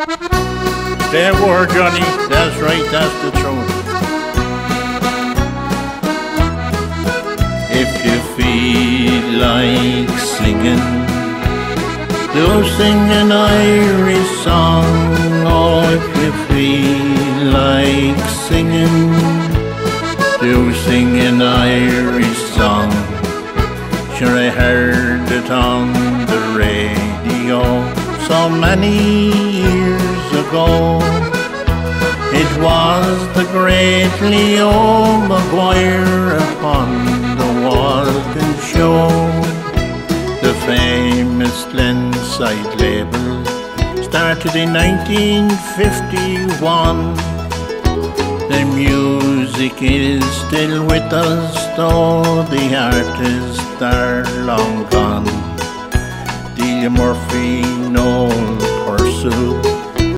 There were, Johnny. That's right, that's the truth. If you feel like singing, do sing an Irish song. Oh, if you feel like singing, do sing an Irish song. Sure, I heard it on the radio so many years ago. It was the great Leo Maguire upon the Walton Show. The famous Glenside label started in 1951. The music is still with us, though the artists are long gone. Delia Murphy, Noel